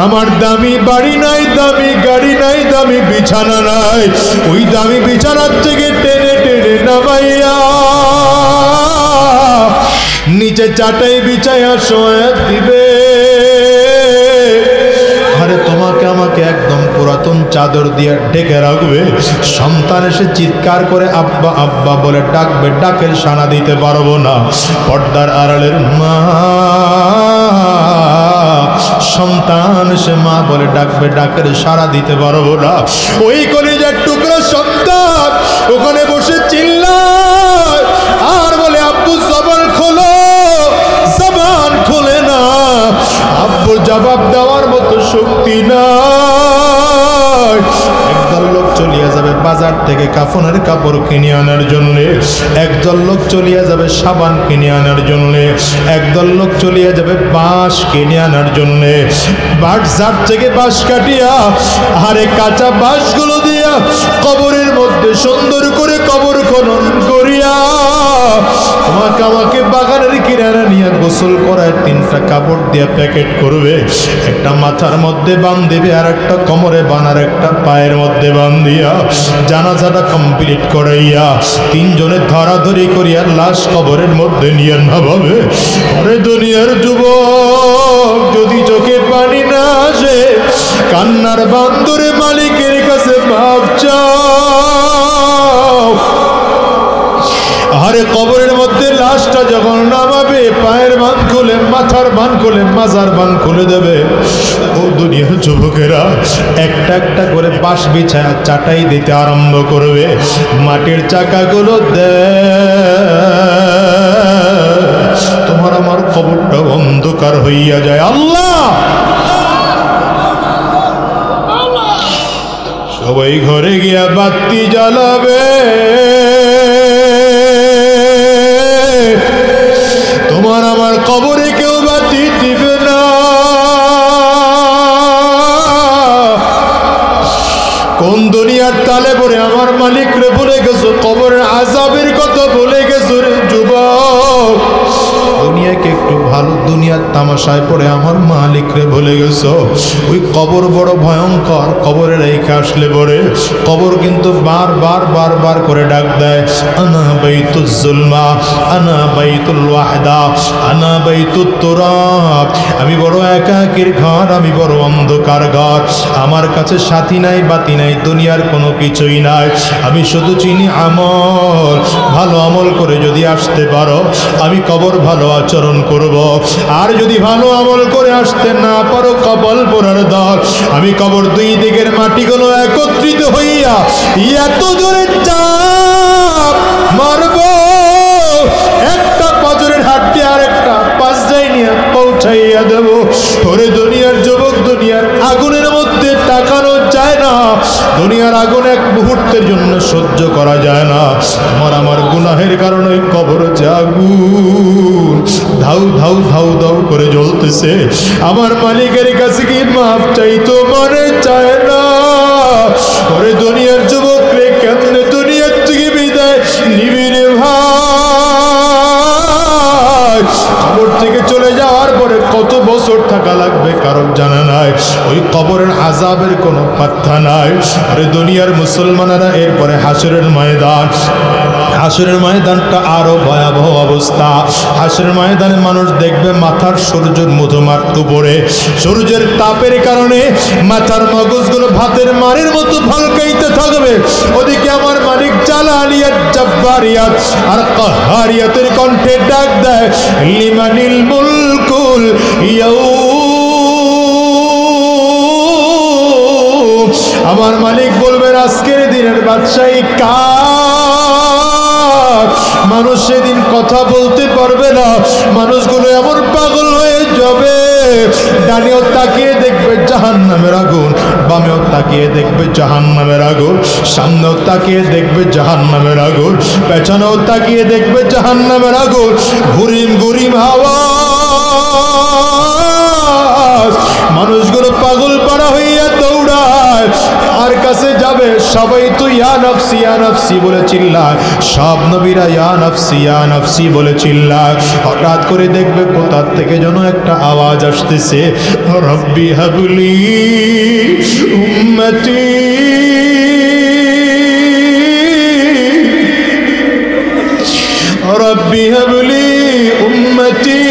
আমার দামি বাড়ি নাই, দামি গাড়ি নাই, দামি বিছানা নাই, ওই দামি বিছানার থেকে টেনে টেনে নামাইয়া নিচে চাটাই বিছাইয়া শোয়া দিবে। আরে তোমাকে আমাকে একদম পুরাতন চাদর দিয়ে ঢেকে রাখবে। সন্তান এসে চিৎকার করে আব্বা আব্বা বলে ডাকবে, ডাকের সাড়া দিতে পারবো না। পর্দার আড়ালের মা, সন্তান সে মা বলে ডাকবে, ডাকের সাড়া দিতে পারবো না। ওই কলিজার টুকরা সন্তান ওখানে বসে চিল্লায় আর বলে আব্বু জবান খোলো, জবান খোলে না। আব্বুর জবাব দেওয়ার মতো শক্তি নাই। একদল লোক চলিয়া যাবে বাজার থেকে কাফনের কাপড় কিনে আনার জন্য, একদল লোক চলিয়া যাবে সাবান কিনে আনার জন্য, একদল লোক চলিয়া যাবে বাঁশ কিনে আনার জন্য। বাজার থেকে বাঁশ কাটিয়া আরে কাঁচা বাঁশগুলো দিয়া কবরের মধ্যে সুন্দর করে কবর খনন করিয়া তোমাকে আমাকে বাগানের কিনারা নিয়ে গোসল করায় 3টা কাপড় দিয়ে প্যাকেট করবে। একটা মাথার মধ্যে বাঁধিবে, আর একটা কোমরে বানার, একটা পায়ের মধ্যে বাঁধিয়া জানাজাটা কমপ্লিট করাইয়া 3 জনের ধরাধরি করিয়া লাশ কবরের মধ্যে নিয়ে নামাবে। আরে দুনিয়ার যুবক, যদি চোখে পানি না আসে কান্নার বান্দরে মালিকের কাছে মাপ চাও। আরে কবরের মধ্যে লাশটা যখন নামাবে, পায়ের বান খুলে, মাথার বান খুলে, মাজার বান খুলে দেবে। ও দুনিয়ার যুবকেরা, একটা একটা করে বাঁশ বিছায়া চাটাই দিতে আরম্ভ করবে। মাটির চাকাগুলো দে, তোমার আমার কবরটা অন্ধকার হইয়া যায়। আল্লাহ, সবাই ঘরে গিয়া বাতি জ্বালাবে। তোমার আমার কবরে কেউ বাতি দিবে না। কোন দুনিয়ার তালে পড়ে আমার মালিক রে ভুলে গেছো, কবরের আযাবের কথা ভুলে গেছো রে যুবক। দুনিয়াকে একটু ভালো, দুনিয়ার তামাশায় পড়ে আমার মালিক রে ভুলে গেছো। ওই কবর বড় ভয়ঙ্কর। কবরে রেখে আসলে পরে কবর কিন্তু বারবার বারবার করে ডাক দেয়, আনা বাইতুজ জুলমা, আনা বাইতুল ওয়াহদা, আনা বাইতুত তুরাব। আমি বড় একাকীর ঘর, আমি বড় অন্ধকার ঘর। আমার কাছে সাথী নাই, বাতি নাই, দুনিয়ার কোনো কিছুই নাই। আমি শুধু চিনি আমল। ভালো আমল করে যদি আসতে পারো, আমি কবর ভালো আচরণ করব। আর যদি ভালো আমল করে আসতে না পারো, কবল পোড়ার দল। আমি কবর দুই দিকের মাটিগুলো একত্রিত হইয়া এত জোরে চাপ মারব, একটা পাজরের হাড্ডি আর একটা পাঁচটাই নিয়ে পৌঁছাইয়া দেব। ওরে দুনিয়ার যুবক, দুনিয়ার আগুনের মধ্যে তাকানো যায় না। দুনিয়ার আগুন এক মুহূর্তের জন্য সহ্য করা যায় না। আমার আমার গুনাহের কারণে কবর আগুন ধাউ ধাউ ধাউ ধাউ করে জ্বলতেছে। আমার মালিকের কাছে কি মাপ চাইতো মনে চায় না। ওরে দুনিয়ার যুবক রে, কেমনে দুনিয়ার থেকে বিদায় নিবি রে ভাই? কবর থেকে চলে যাওয়ার পরে কত বছর থাকা লাগবে কারণ জানা নাই। ওই কবরের আযাবের কোনো পাত্তা নাই। আরে দুনিয়ার মুসলমানেরা, এরপরে হাসরের ময়দান। হাসরের ময়দানটা আরো ভয়াবহ অবস্থা। হাসরের ময়দানে মানুষ দেখবে মাথার সূর্যের মধুমার উপরে সূর্যের তাপের কারণে মাথার মগজগুলো ভাতের মারের মতো ভালকাইতে থাকবে। ওদিকে আমার মালিক জালালিয়াত, জাব্বারিয়াত আর কাহারিয়াতের কণ্ঠে ডাক দেয়, লিমানিল মুলকুল ইয়াউম। আমার মালিক বলবেন, আজকের দিনের বাদশাহী কার? মানুষ সেদিন কথা বলতে পারবে না। মানুষগুলো এমন পাগল হয়ে যাবে, ডানেও তাকিয়ে দেখবে জাহান্নামের আগুন, বামেও তাকিয়ে দেখবে জাহান্নামের আগুন, সামনেও তাকিয়ে দেখবে জাহান্নামের আগুন, পেছনেও তাকিয়ে দেখবে জাহান্নামের আগুন। ঘুরিম ঘুরিম আওয়াজ, মানুষগুলো পাগল পাড়া হইয়া দৌড়ায়। আর কাছে যাবে বলে সবাই তো ইয়া নাফসি বলে চিল্লায়, সব নবীরা ইয়া নাফসি বলে চিল্লায়। হঠাৎ করে দেখবে কোথা থেকে যেন একটা আওয়াজ আসতেছে, রব্বি হাবলি উম্মতি, রব্বি হাবলি উম্মতি।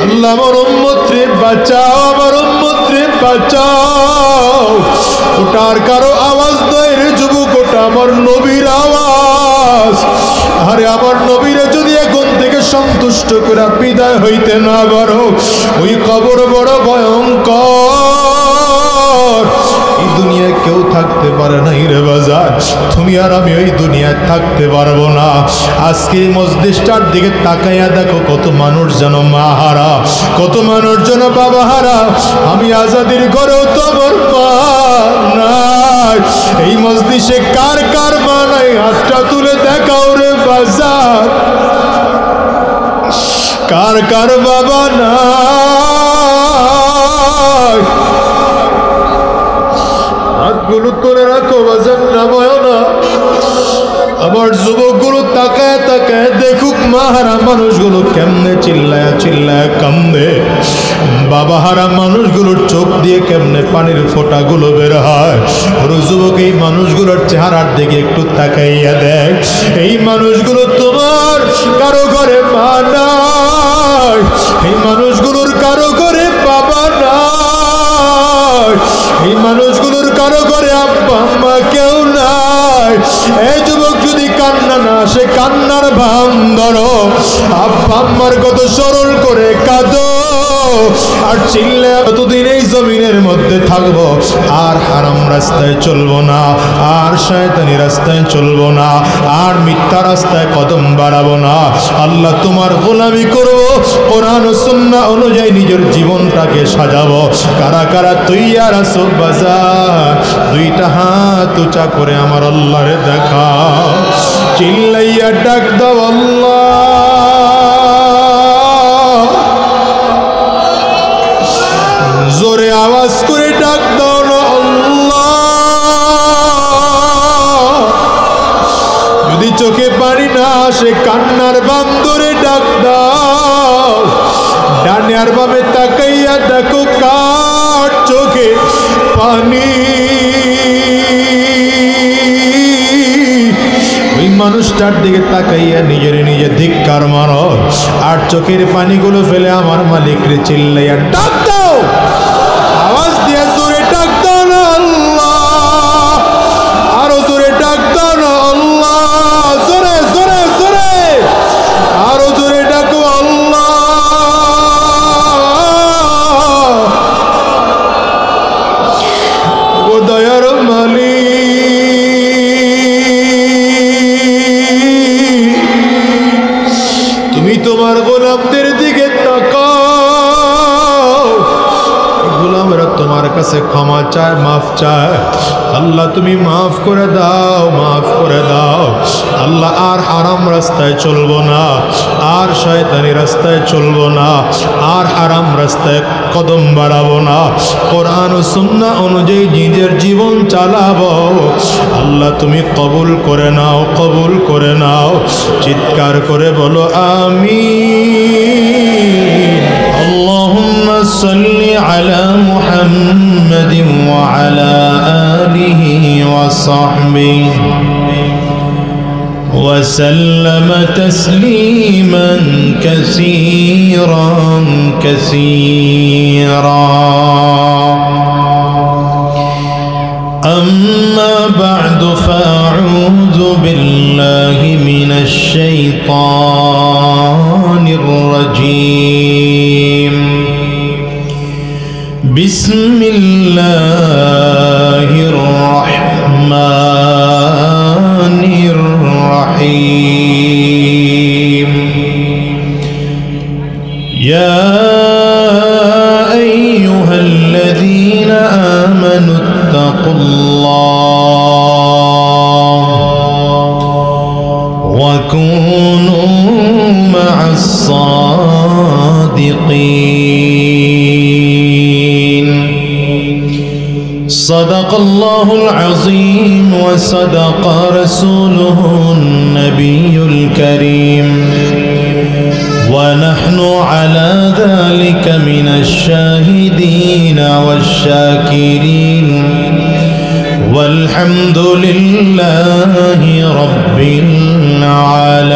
আল্লাহ আমার উম্মত রে বাঁচাও, আমার উম্মত রে বাঁচাও। ওটার কারো আওয়াজ নয় রে যুবক, ওটা আমার নবীর আওয়াজ। আরে আমার নবীরে যদি এখন থেকে সন্তুষ্ট করে বিদায় হইতে না পারো, ওই কবর বড় ভয়ঙ্কর। এই দুনিয়ায় কেউ থাকতে পারে না রে বাজার, তুমি আর আমি ওই দুনিয়ায় থাকতে পারবো না। আজকে মসজিদটার দিকে তাকাইয়া দেখো, কত মানুষ যেন মা হারা, কত মানুষ যেন বাবা হারা। আমি আজাদির ঘরেও তো আমার মা নাই। এই মসজিদে কার কার মা নাই, হাতটা তুলে দেখাও রে বাজার। কার কার বাবা নাই, হাতগুলো তুলে রাখো বাজার, নামায় না। আমার যুবকগুলো তাকায় তাকায় দেখুক মাহারা মানুষগুলো কেমনে চিল্লায় চিল্লায় কান্দে, বাবা হারা মানুষগুলোর চোখ দিয়ে কেমনে পানির ফোঁটাগুলো বের হয়। ওর যুবক এই মানুষগুলোর চেহারার দিকে একটু তাকাইয়া দেখ। এই মানুষগুলো তোমার কারো ঘরে মা নাই, এই মানুষগুলোর কারো ঘরে বাবা নাই, এই মানুষগুলোর কারো ঘরে আব্বা আম্মা কেউ নাই। এই যুবক যদি কান্না না আসে, কান্নার ভান ধরো, আব্বা আম্মার কত সরল করে কাঁদো। আর চিল্লে কতদিন এই জমিনের মধ্যে থাকবো, আর হারাম রাস্তায় চলবো না, আর শয়তানি রাস্তায় চলবো না, আর মিথ্যা রাস্তায় কদম বাড়াবো না। আল্লাহ তোমার গোলামি করবো, কোরআন ও সুন্নাহ অনুযায়ী নিজের জীবনটাকে সাজাবো। কারা কারা তৈয়ার আছো বাজার, দুইটা হাত উঁচা করে আমার আল্লাহরে দেখা, চিল্লাইয়া ডাক দাও আল্লাহ। জোরে আওয়াজ করে ডাক দাও না আল্লাহ। যদি চোখে পানি না আসে, কান্নার বান ধরে ডাক দাও। ডানে আর বামে তাকাইয়া দেখো কার চোখে পানি। ওই মানুষটার দিকে তাকাইয়া নিজের নিজে ধিক্কার মারো, আর চোখের পানিগুলো ফেলে আমার মালিক রে চিল্লাইয়া ডাক দাও। আওয়াজ দিয়ে জোরে ডাক দাও না আল্লাহ, আরো জোরে ডাক দাও না আল্লাহ, জোরে জোরে জোরে আরো জোরে ডাকো আল্লাহ। ও দয়ার মালিক, তুমি তোমার গোলামদের দিকে তাকাও। গোলামরা তোমার কাছে ক্ষমা চায়, মাফ চায়। আল্লাহ তুমি মাফ করে দাও, মাফ করে দাও। আল্লাহ আর হারাম রাস্তায় চলবো না, আর শয়তানি রাস্তায় চলবো না, আর হারাম রাস্তায় কদম বাড়াবো না। কোরআন ও সুন্নাহ অনুযায়ী নিজের জীবন চালাবো। আল্লাহ তুমি কবুল করে নাও, কবুল করে নাও। চিৎকার করে বলো আমিন। আল্লাহুম্মা সাল্লি আলা মুহাম্মাদিন ওয়া আলা আলিহি ওয়া সাহবিহি وسلم تسليما كثيرا كثيرا. أما بعد فأعوذ بالله من الشيطان الرجيم. بسم الله الرحمن الرحيم. يا أيها الذين آمنوا اتقوا الله وكونوا مع الصادقين. صدق الله العظيم وصدق رسوله النبي الكريم ونحن على ذلك من الشاهدين والشاكرين والحمد لله رب العالمين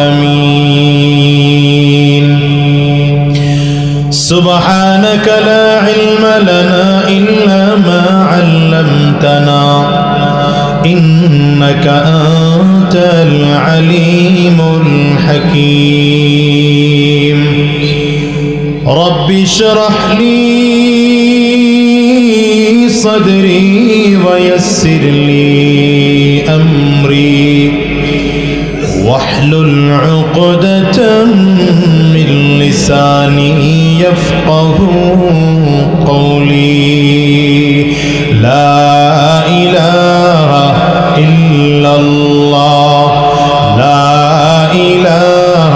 سبحانك لا علم لنا إلا ما علمتنا إنك أنت العليم الحكيم رب اشرح لي صدري ويسر لي أمري واحلل عقدة من لساني يفقه قولي لا إله إلا الله لا إله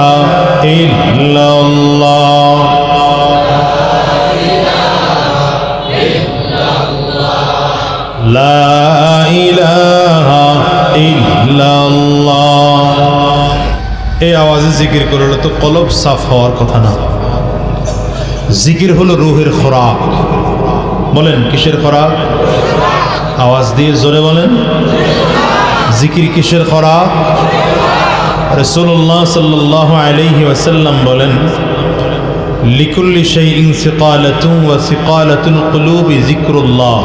إلا الله لا إله إلا الله এই আওয়াজে জিকির করলে তো কলব সাফ হওয়ার কথা না। জিকির হলো রূহের খোরাক। বলেন কিসের খোরাক? আওয়াজ দিয়ে জোরে বলেন। জিকির কিসের খোরাক? রাসূলুল্লাহ সাল্লাল্লাহু আলাইহি ওয়াসাল্লাম বলেন লিকুল্লি শাইইন সিকালাতুন ওয়া সিকালাতুল কুলুবি যিকরুল্লাহ।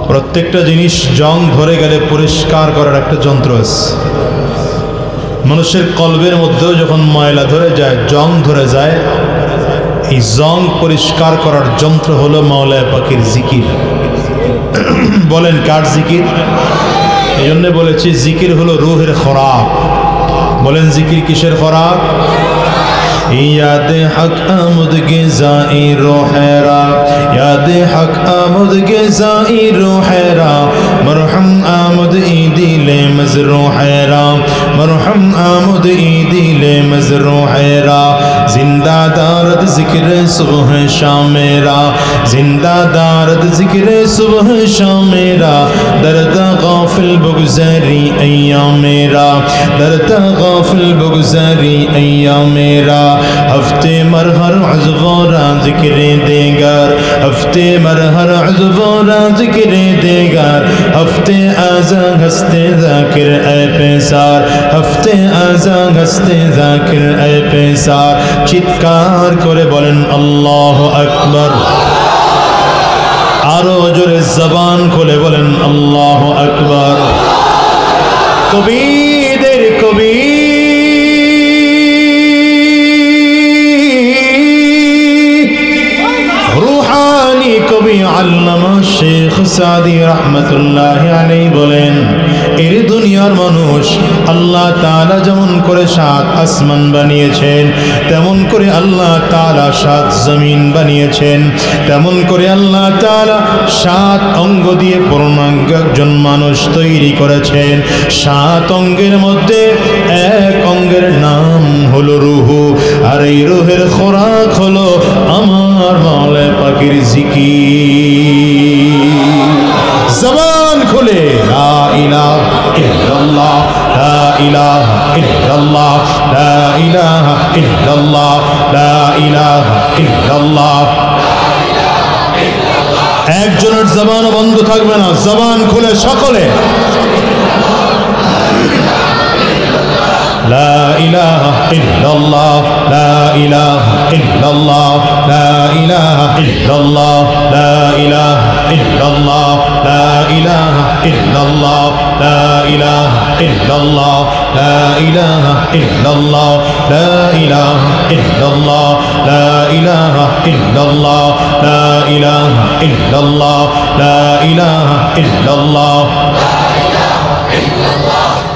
প্রত্যেকটা জিনিস জং ধরে গেলে পরিষ্কার করার একটা যন্ত্র আছে। মানুষের কলবের মধ্যেও যখন ময়লা ধরে যায়, জং ধরে যায়, এই জং পরিষ্কার করার যন্ত্র হলো মাওলানা পাকের জিকির। বলেন কার জিকির? এই জন্য বলেছি জিকির হলো রূহের খোরাক। বলেন জিকির কিসের খোরাক? याद हक आमद गिज़ाई रोहरा याद हक आमद गिज़ाई रोहरा मरहम आमद ईदिले मजरू हैरा मरहम आमद ईदिले मजरू हैरा जिंदा दारद जिक्र सुबह शाम मेरा जिंदा दारद जिक्र सुबह शाम मेरा दर्द गाफिल बगुज़री अय्याम मेरा दर्द गाफिल बगुज़री अय्याम मेरा हफ्ते मरहर अज़वारा ज़िक्रे देगर हफ्ते मरहर अज़वारा ज़िक्रे देगर हफ्ते आज़ा हस्ते ज़ाकिर ए पेसार हफ्ते आज़ा हस्ते ज़ाकिर ए पेसार चित्कार करे बोलें अल्लाह अकबर आरो जोरे ज़बान खोले बोलें अल्लाह अकबर कबीर कबीर কবি আল্লামা শেখ সাদি রহমতুল্লাহ আলাইহি বলেন এর দুনিয়ার মানুষ আল্লাহ তাআলা যেমন করে সাত আসমান বানিয়েছেন তেমন করে আল্লাহ তাআলা সাত জমিন বানিয়েছেন তেমন করে আল্লাহ তাআলা সাত অঙ্গ দিয়ে পূর্ণাঙ্গ একজন মানুষ তৈরি করেছেন সাত অঙ্গের মধ্যে এক অঙ্গের নাম হলো রূহ আর এই রূহের খোরাক হলো আমার মাওলানা পাকের জিকির জবান খুলে লা ইলাহা ইল্লাল্লাহ লা ইলাহা ইল্লাল্লাহ লা ইলাহা ইল্লাল্লাহ লা ইলাহা ইল্লাল্লাহ একজনের জবান বন্ধ থাকবে না জবান খুলে সকলে لا إله إلا الله لا إله إلا الله لا إله إلا الله لا إله إلا الله لا إله إلا الله لا إله إلا الله لا إله إلا الله لا إله إلا الله لا إله إلا الله لا إله إلا الله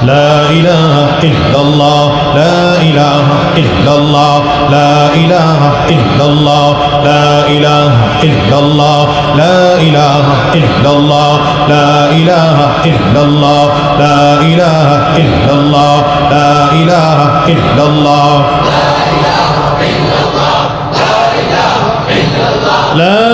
لا إله إلا الله لا إله إلا الله لا إله إلا الله لا إله إلا الله لا إله إلا الله لا إله إلا الله لا إله إلا الله لا إله إلا الله لا إله إلا الله لا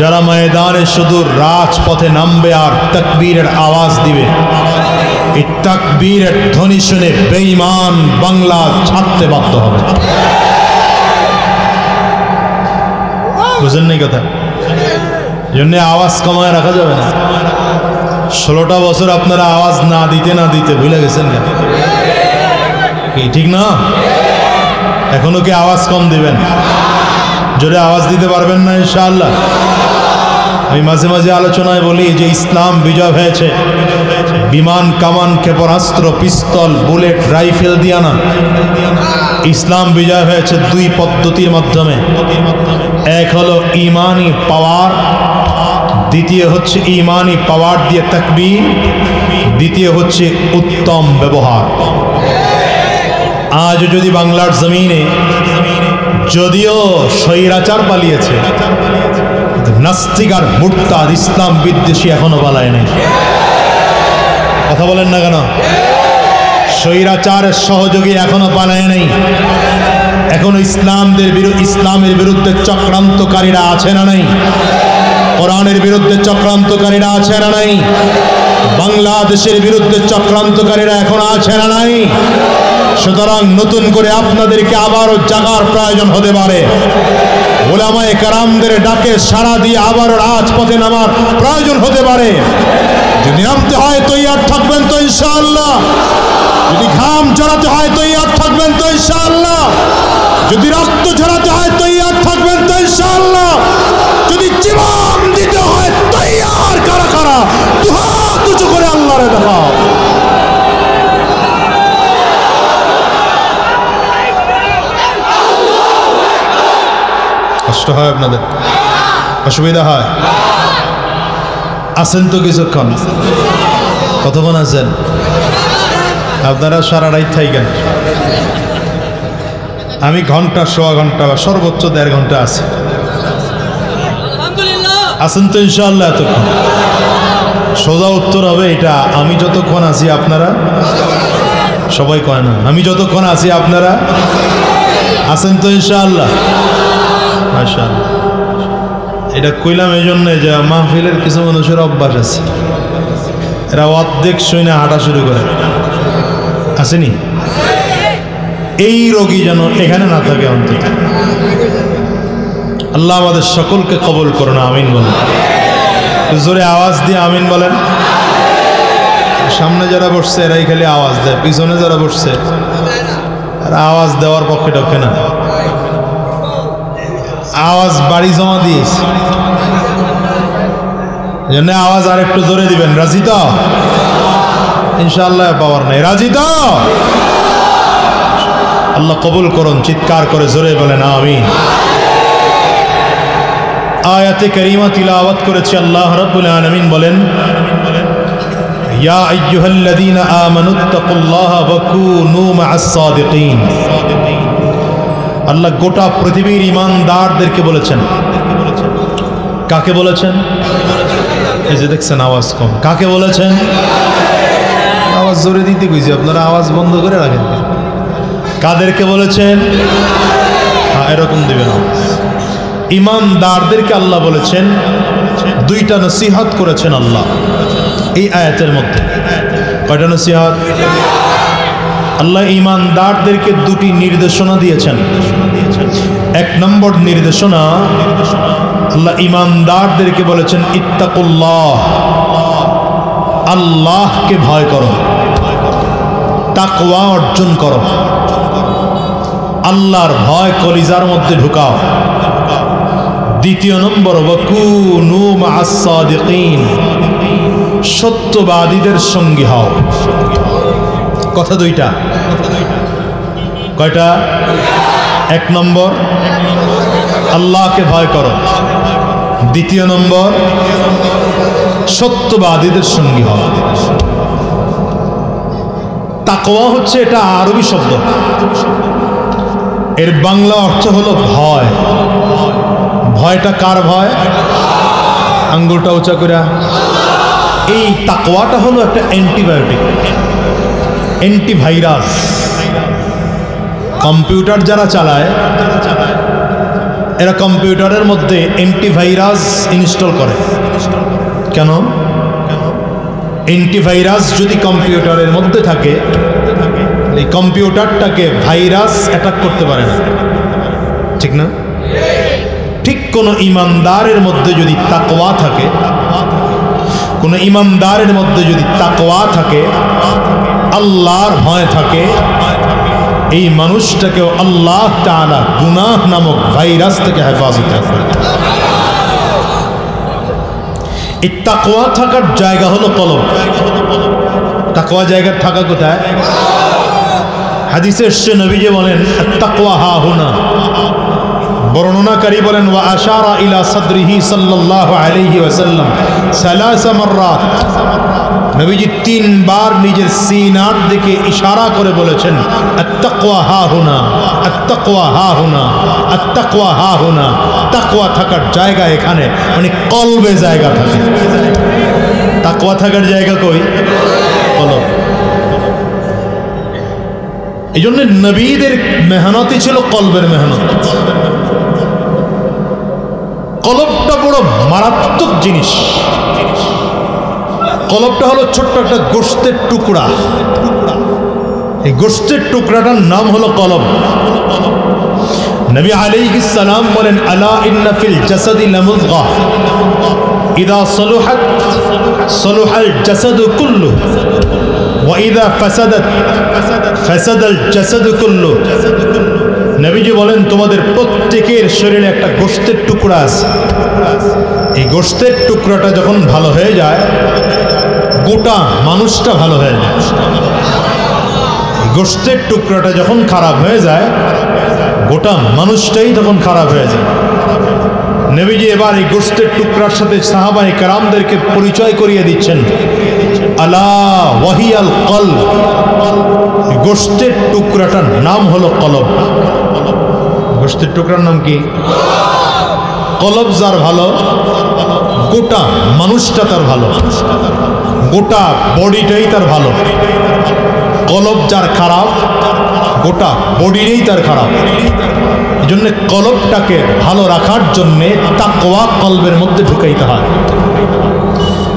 যারা ময়দানে শুধু রাজপথে নামবে আর তাকবীরের আওয়াজ দিবে, এই তাকবীরের ধ্বনি শুনে বেঈমান বাংলা ছাড়তে বাধ্য হবে। বুঝেন নাই কথা? জন্য আওয়াজ কমায় রাখা যাবে না। 16টা বছর আপনারা আওয়াজ না দিতে ভুলে গেছেন না? কি ঠিক না? এখনো কি আওয়াজ কম দিবেন? জোরে আওয়াজ দিতে পারবেন না ইনশাআল্লাহ? আমি মাঝে মাঝে আলোচনায় বলি যে ইসলাম বিজয় হয়েছে বিমান, কামান, ক্ষেপণাস্ত্র, পিস্তল, বুলেট, রাইফেল দিয়া না। ইসলাম বিজয় হয়েছে দুই পদ্ধতির মাধ্যমে। এক হলো ইমানি পাওয়ার, দ্বিতীয় হচ্ছে ইমানি পাওয়ার দিয়ে তাকবীর, দ্বিতীয় হচ্ছে উত্তম ব্যবহার। আজ যদি বাংলার জমিনে যদিও স্বৈরাচার পালিয়েছে, নাস্তিক আর মুরতাদ ইসলাম বিদ্বেষী এখনো পালায় নাই। কথা বলেন না কেন? স্বৈরাচারের সহযোগী এখনো পালায় নাই। এখনো ইসলামের বিরুদ্ধে চক্রান্তকারীরা আছে না নাই? কোরআনের বিরুদ্ধে চক্রান্তকারীরা আছে না নাই? বাংলাদেশের বিরুদ্ধে চক্রান্তকারীরা এখন আছে না নাই? সুতরাং নতুন করে আপনাদেরকে আবারও জাগার প্রয়োজন হতে পারে। ওলামায়ে কেরামদের ডাকে সাড়া দিয়ে আবারও রাজপথে নামার প্রয়োজন হতে পারে। যদি নামতে হয় তৈয়ার থাকবেন তো ইনশাআল্লাহ। যদি ঘাম ঝরাতে হয় তৈয়ার থাকবেন তো ইনশাআল্লাহ। যদি রক্ত ঝরাতে হয় তৈয়ার থাকবেন তো ইনশাআল্লাহ। যদি জীবন দিতে হয় তৈয়ার কারা কারা দুহাত উঁচু করে আল্লাহরে দেখাও। কষ্ট হয় আপনাদের? অসুবিধা হয়? আছেন তো কিছুক্ষণ? কতক্ষণ আছেন আপনারা? সারা রাত থাকেন? আমি ঘন্টা, সোয়া ঘন্টা বা সর্বোচ্চ 1.5 ঘন্টা আছে। আছেন তো ইনশাআল্লাহ? এতক্ষণ সোজা উত্তর হবে এটা, আমি যতক্ষণ আছি আপনারা সবাই কয় না, আমি যতক্ষণ আছি আপনারা আছেন তো ইনশাআল্লাহ? মাশাআল্লাহ। এটা কইলাম এই জন্য যে মাহফিলের কিছু মানুষের অভ্যাস আছে, এরা অর্ধেক শুনে হাঁটা শুরু করে। আসেনি? এই রোগী যেন এখানে না থাকে অন্তত। আল্লাহ আমাদের সকলকে কবুল করুন, আমিন বলেন। জোরে আওয়াজ দিয়ে আমিন বলেন। সামনে যারা বসছে এরাই খালি আওয়াজ দেয়, পিছনে যারা বসছে আর আওয়াজ দেওয়ার পক্ষে ঢোকে না। আওয়াজ বাড়ি জমা দিয়েছে, জন্য আওয়াজ আর একটু জোরে দিবেন। রাজি তো? ইনশাআল্লাহ পাওয়ার নাই। রাজি তো? আল্লাহ কবুল করুন। চিৎকার করে জোরে বলেন আমিন। আয়াতে কারিমা তিলাওয়াত করেছে আল্লাহ রাব্বুল আলামিন বলেন, ইয়া আইয়ুহাল্লাযীনা আমানুত্তাকুল্লাহা ওয়া কুনু মা'আস সাদিকিন। আল্লাহ গোটা পৃথিবীর ঈমানদারদেরকে বলেছেন। কাকে বলেছেন? এই যে দেখছেন আওয়াজ কম, কাকে বলেছেন? আওয়াজ জোরে দিতে কইছি, আপনারা আওয়াজ বন্ধ করে রাখেন। কাদেরকে বলেছেন? এরকম দিবেন। ঈমানদারদেরকে আল্লাহ বলেছেন। দুইটা নসিহত করেছেন আল্লাহ এই আয়াতের মধ্যে। কয়টা নসিহত? আল্লাহ ঈমানদারদেরকে দুটি নির্দেশনা দিয়েছেন। 1 নম্বর নির্দেশনা, আল্লাহ ঈমানদারদেরকে বলেছেন ইত্তাকুল্লাহ, আল্লাহকে ভয় করো, তাকওয়া অর্জন করো, আল্লাহর ভয় কলিজার মধ্যে ঢুকাও। 2 নম্বর, ওয়াকুনু মা'আস সাদিকিন, সত্যবাদীদের সঙ্গী হও। কথা দুইটা। কয়টা? 1 নম্বর আল্লাহকে ভয় করো, 2 নম্বর সত্যবাদীদের সঙ্গী হও। তাকওয়া হচ্ছে এটা আরবি শব্দ, এর বাংলা অর্থ হলো ভয়। ভয়টা কার ভয়? আঙ্গুলটা উঁচা করে। এই তাকওয়াটা হলো একটা অ্যান্টিবায়োটিক, অ্যান্টিভাইরাস। কম্পিউটার যারা চালায় এরা কম্পিউটারের মধ্যে অ্যান্টিভাইরাস ইনস্টল করে। কেন? অ্যান্টিভাইরাস যদি কম্পিউটারের মধ্যে থাকে, এই কম্পিউটারটাকে ভাইরাস অ্যাটাক করতে পারে না, ঠিক না? ঠিক কোনো ইমানদারের মধ্যে যদি তাকওয়া থাকে, কোনো ইমানদারের মধ্যে যদি তাকওয়া থাকে, আল্লাহর ভয় থাকে, এই মানুষটাকেও আল্লাহ তাআলা গুনাহ নামক ভাইরাস থেকে হেফাজত রাখবে। এই তাকওয়া থাকার জায়গা হলো কলব। তাকওয়া জায়গা থাকা কোথায়? হাদিসে এসেছে, নবীজি বলেন তাকওয়া হা হুনা। বর্ণনাকারী বলেন ওয়া আশারা ইলা সাদরিহি সাল্লাল্লাহু আলাইহি ওয়াসাল্লাম সালাসা মাররাত। নবীজি 3 বার নিজের সিনার দিকে ইশারা করে বলেছেন আত-তাকওয়া হা হুনা, আত-তাকওয়া হা হুনা, আত-তাকওয়া হা হুনা। তাকওয়া থাকার জায়গা এখানে, মানে কলবে জায়গা থাকে। তাকওয়া থাকার জায়গা কই? কলব। এই জন্য নবীদের মেহনতই ছিল কলবের মেহনত। কলবটা বড় মারাত্মক জিনিস। কলবটা হলো ছোট্ট একটা গোশতের টুকরা। এই গোশতের টুকরাটার নাম হলো কলব। নবী আলাইহিস সালাম বলেন আলা ইন্না ফিল জাসাদি লামুযগা ইযা সালুহাত সালুহাল জাসাদু কুল্লু ওয়া ইযা ফাসাদাত ফাসাদাল জাসাদু কুল্লু। নবীজি বলেন তোমাদের প্রত্যেকের শরীরে একটা গোশতের টুকরা আছে। এই গোশতের টুকরাটা যখন ভালো হয়ে যায়, গোটা মানুষটা ভালো হয়ে যায়। এই গোশতের টুকরাটা যখন খারাপ হয়ে যায়, গোটা মানুষটাই তখন খারাপ হয়ে যায়। নবীজি এবার এই গোশতের টুকরার সাথে সাহাবায়ে কেরামদেরকে পরিচয় করিয়ে দিচ্ছেন, আলা ওয়াহিয়াল কলব। এই গোশতের টুকরাটার নাম হলো কলব। গোশতের টুকরার নাম কি? কলব যার ভালো, গোটা মানুষটা তার ভালো, গোটা বডিটাই তার ভালো। কলব যার খারাপ, গোটা বডিটাই তার খারাপ। এই জন্য কলবটাকে ভালো রাখার জন্যে তাকওয়া কলবের মধ্যে ঢুকাইতে হয়।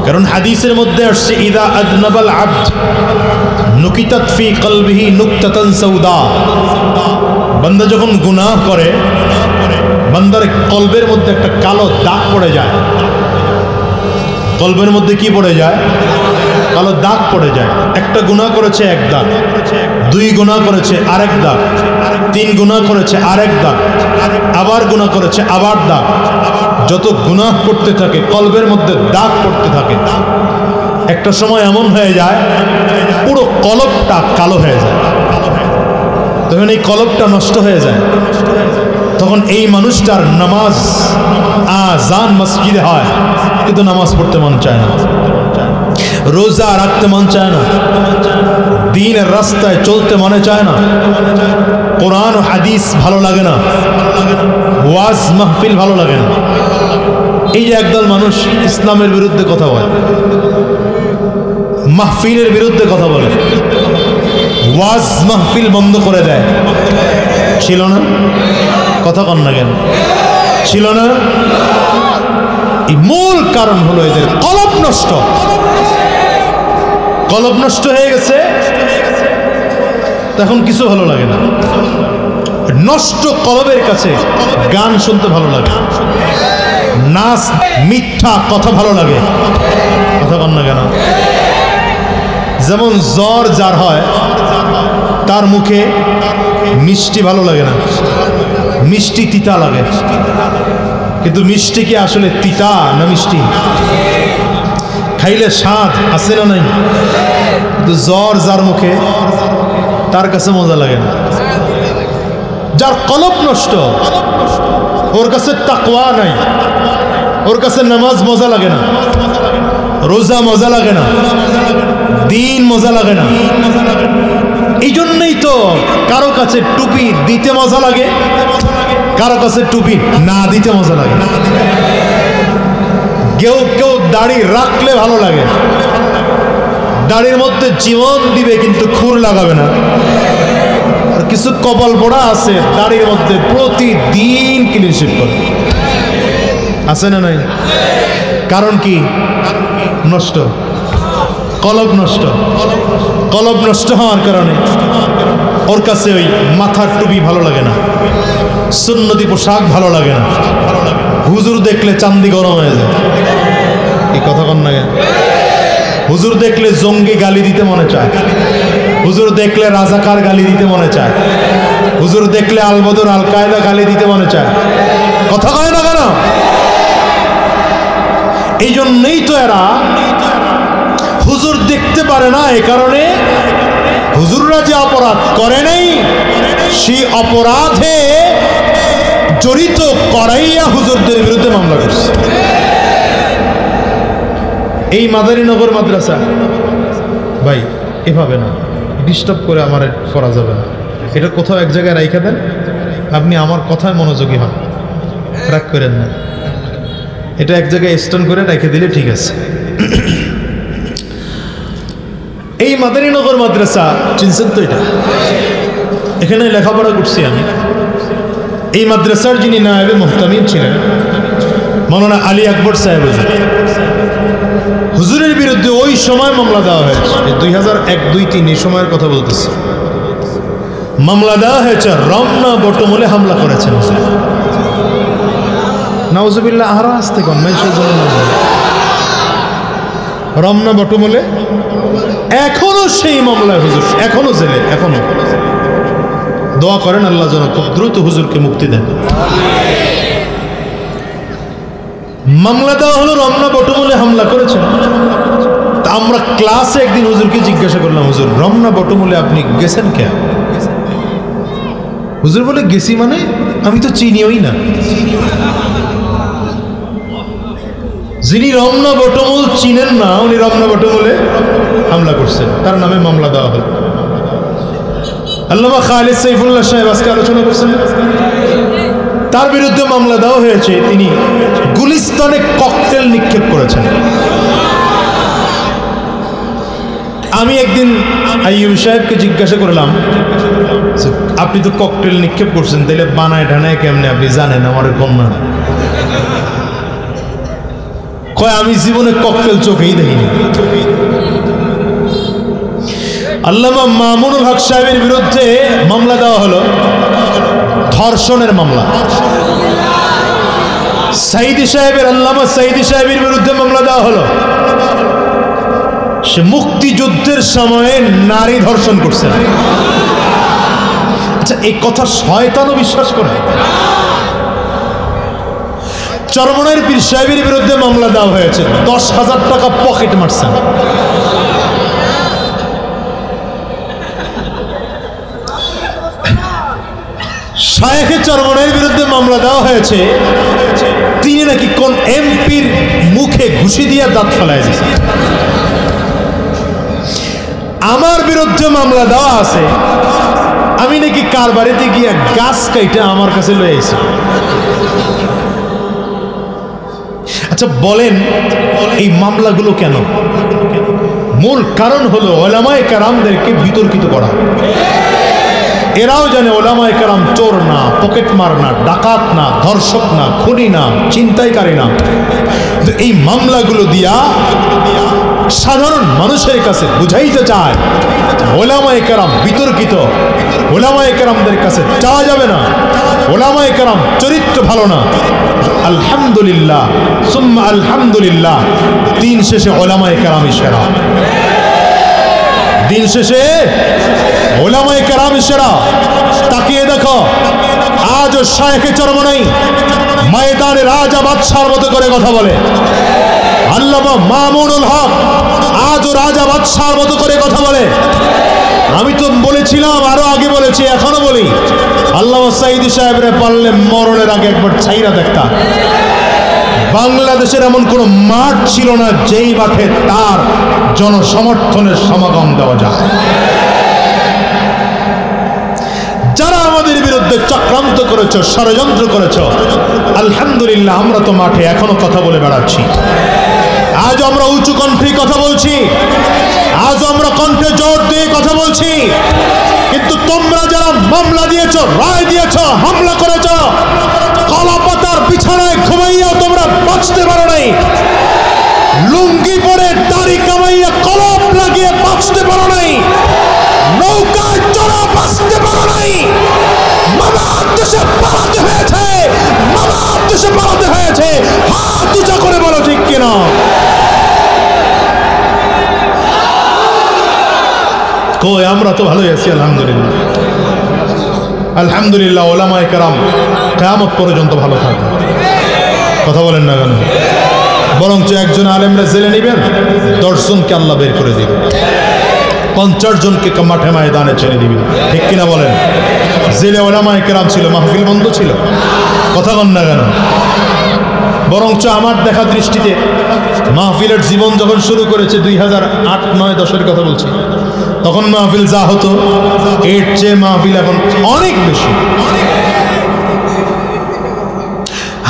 কারণ হাদিসের মধ্যে আসছে ইদা আযনাবাল আবদ নুকিতাত ফি কলবিহি নুকতাতান সাউদা। বান্দা যখন গুনাহ করে, বান্দার কলবের মধ্যে একটা কালো দাগ পড়ে যায়। কলবের মধ্যে কি পড়ে যায়? কালো দাগ পড়ে যায়। একটা গুনাহ করেছে এক দাগ, 2 গুনাহ করেছে আরেক দাগ, 3 গুনাহ করেছে আরেক দাগ, আবার গুনাহ করেছে আবার দাগ। যত গুনাহ করতে থাকে কলবের মধ্যে দাগ পড়তে থাকে। একটা সময় এমন হয়ে যায় পুরো কলবটা কালো হয়ে যায়। তখন এই কলবটা নষ্ট হয়ে যায়। তখন এই মানুষটার নামাজ আযান মসজিদে হয়, কিন্তু নামাজ পড়তে মন চায় না, রোজা রাখতে মন চায় না, দ্বীনের রাস্তায় চলতে মনে চায় না, কোরআন ও হাদিস ভালো লাগে না, ওয়াজ মাহফিল ভালো লাগে না। এই যে একদল মানুষ ইসলামের বিরুদ্ধে কথা বলে, মাহফিলের বিরুদ্ধে কথা বলে, ওয়াজ মাহফিল বন্ধ করে দেয়, ছিল না? কথা কন না কেন? ছিল না? এই মূল কারণ হলো এদের কলব নষ্ট। কলব নষ্ট হয়ে গেছে, তখন কিছু ভালো লাগে না। নষ্ট কলবের কাছে গান শুনতে ভালো লাগে, নাচ মিথ্যা কথা ভালো লাগে। কথা কন না কেন? যেমন জ্বর যার হয় তার মুখে মিষ্টি ভালো লাগে না, মিষ্টি তিতা লাগে। কিন্তু মিষ্টি কি আসলে তিতা না মিষ্টি? খাইলে স্বাদ আছে না নাই? কিন্তু জ্বর যার মুখে, তার কাছে মজা লাগে না। যার কলব নষ্ট, ওর কাছে তাকওয়া নাই, ওর কাছে নামাজ মজা লাগে না, রোজা মজা লাগে না, দিন মজা লাগে না। এই জন্যই তো কারো কাছে টুপি দিতে মজা লাগে, কারো কাছে টুপি না দিতে মজা লাগে। কেউ কেউ দাড়ি রাখলে ভালো লাগে, দাড়ির মধ্যে জীবন দিবে কিন্তু খুর লাগাবে না। আর কিছু কপাল পোড়া আছে দাড়ির মধ্যে প্রতিদিন ক্লিন শেভ করে, আছে না নাই? কারণ কি? নষ্ট, কলব নষ্ট। কলব নষ্ট হওয়ার কারণে ওর কাছে ওই মাথার টুপি ভালো লাগে না, সুন্নতি পোশাক ভালো লাগে না, হুজুর দেখলে চান্দি গরম হয়ে যায়। এই কথা কন না? হুজুর দেখলে জঙ্গি গালি দিতে মনে চায়, হুজুর দেখলে রাজাকার গালি দিতে মনে চায়, হুজুর দেখলে আল বদর আল কায়দা গালি দিতে মনে চায়। কথা কয় না কেন? এই জন্যই তো এরা হুজুর দেখতে পারে না। এ কারণে হুজুররা যে অপরাধ করে নাই সেই অপরাধে জড়িত করাইয়া হুজুরদের বিরুদ্ধে মামলা করছে। এই মাদারীনগর মাদ্রাসা ভাই এভাবে না, ডিস্টার্ব করে আমার করা যাবে না। এটা কোথাও এক জায়গায় রাইখা দেন, আপনি আমার কথায় মনোযোগী হন, রাগ করেন না। এটা এক জায়গায় স্ট্যান্ড করে রেখে দিলে ঠিক আছে। এই মাদারীনগর মাদ্রাসা চিনছেন তো? এটা এখানে লেখাপড়া করছি আমি। এই মাদ্রাসার যিনি নায়েবে মুহতামিম ছিলেন মাওলানা আলী আকবর সাহেব হুজুরের বিরুদ্ধে ওই সময় মামলা দেওয়া হয়েছে, 2001, 2, 3 এই সময়ের কথা বলতেছি। মামলা দেওয়া হয়েছে রমনা বটমূলে হামলা করেছেন। নাউজুবিল্লাহ, আরো আসতে কম রমনা বটমূলে এখনো সেই মামলায় হুজুর এখনো জেলে। এখনো দোয়া করেন আল্লাহ যেন খুব দ্রুত হুজুরকে মুক্তি দেন। মামলা দেওয়া হলো রমনা বটমূলে হামলা করেছেন। আমরা ক্লাসে একদিন হুজুরকে জিজ্ঞাসা করলাম, হুজুর রমনা বটমূলে আপনি গেছেন কেন? হুজুর বলে, গেছি মানে আমি তো চিনিওই না। যিনি রমনা বটমূল চিনেন না উনি রমনা বটমূলে হামলা করছেন, তার নামে মামলা দেওয়া হলো। আল্লামা খালিদ সাইফুল্লাহ সাহেব আজকে আলোচনা করছেন, তার বিরুদ্ধে মামলা দেওয়া হয়েছে। তিনি গুলিস্তানে ককটেল নিক্ষেপ করেছেন। আমি একদিন আইয়ুব সাহেবকে জিজ্ঞাসা করলাম, আপনি তো ককটেল নিক্ষেপ করছেন, তাহলে বানায় ঢানায় কেমনে আপনি জানেন? আমার কন্যা কয়, আমি জীবনে ককটেল চোখেই দেখিনি। আল্লামা মামুনুল হক সাহেবের বিরুদ্ধে মামলা দেওয়া হলো, ধর্ষণের মামলা। সাইদি সাহেবের আল্লামা সাইদি সাহেবের বিরুদ্ধে মামলা দেওয়া হলো, সে মুক্তিযুদ্ধের সময়ে নারী ধর্ষণ করছে। আচ্ছা, এই কথা শয়তানও বিশ্বাস করে? চরমনাইয়ের পীর সাহেবের বিরুদ্ধে মামলা দেওয়া হয়েছে, 10,000 টাকা পকেট মারছেন। শায়েখে চরমনাইয়ের বিরুদ্ধে মামলা দেওয়া হয়েছে, তিনি নাকি কোন এমপির মুখে ঘুষি দিয়ে দাঁত ফেলায় দিয়েছে। আমার বিরুদ্ধে মামলা দেওয়া আছে, আমি নাকি কার বাড়িতে গিয়ে গাছ কাইটা আমার কাছে লয়ে এসেছি। আচ্ছা বলেন, এই মামলাগুলো কেন? মূল কারণ হলো ওলামায়ে কেরামদেরকে বিতর্কিত করা। এরাও জানে ওলামায়ে কেরাম চোর না, পকেট মার না, ডাকাত না, ধর্ষক না, খুনি না, ছিনতাইকারী না। এই মামলাগুলো দিয়া সাধারণ মানুষের কাছে বুঝাইতে চায় ওলামায়ে কেরাম বিতর্কিত, ওলামায়ে কেরামদের কাছে যাওয়া যাবে না, ওলামায়ে কেরাম চরিত্র ভালো না। আলহামদুলিল্লাহ সুম্মা আলহামদুলিল্লাহ, দিন শেষে ওলামায়ে কেরামই সেরা। দিন শেষে ওলামায়ে কেরামই সেরা। তাকিয়ে দেখো, আজও শায়েখে চরমনাই ময়দানে রাজা বাদশার মতো করে কথা বলে। আল্লামা মামুনুল হক আজও রাজা বাদশার মতো করে কথা বলে। আমি তো বলেছিলাম, আরো আগে বলেছি, এখনো বলি, আল্লামা সাইদি সাহেবরে পারলে মরণের আগে একবার ছাইরা দেখতা। বাংলাদেশের এমন কোন মাঠ ছিল না যেই মাঠে তার জনসমর্থনের সমাগম দেওয়া যায়। যারা আমাদের বিরুদ্ধে চক্রান্ত করেছ, ষড়যন্ত্র করেছ, আলহামদুলিল্লাহ আমরা তো মাঠে এখনো কথা বলে বেড়াচ্ছি। আজ আমরা উঁচু কণ্ঠে কথা বলছি, আজ আমরা কণ্ঠে জোর দিয়ে কথা বলছি, কিন্তু তোমরা যারা মামলা দিয়েছ, রায় দিয়েছ, হামলা করেছ, কলাপাতার বিছানায় ঘুমাইয়াও তোমরা বাঁচতে পারো নাই, লুঙ্গি পরে দাড়ি কামাইয়া কলম লাগিয়ে বাঁচতে পারো নাই, নৌকায় চড়া বাঁচতে পারো নাই। মামার দেশে পালাতে হয়েছে, মামার দেশে পালাতে হয়েছে। হাত উঁচা করে বলো ঠিক কিনা? কই আমরা তো ভালোই আছি আলহামদুলিল্লাহ। আলহামদুলিল্লাহ ওলামায়ে কেরাম কিয়ামত পর্যন্ত ভালো থাকবে। কথা বলেন না কেন? বরঞ্চ একজন আলেমরা জেলে নেবেন, 10 জনকে আল্লাহ বের করে দিবেন, 50 জনকে মাঠে ময়দানে ছেড়ে দিবেন। ঠিক কিনা বলেন? জেলে ওলামায়ে কেরাম ছিল, মাহফিল বন্ধ ছিল। কথা বলেন না কেন? বরঞ্চ আমার দেখা দৃষ্টিতে মাহফিলের জীবন যখন শুরু করেছে 2008-9-10 কথা বলছি, তখন মাহফিল যা হতো এর চেয়ে মাহফিল এখন অনেক বেশি।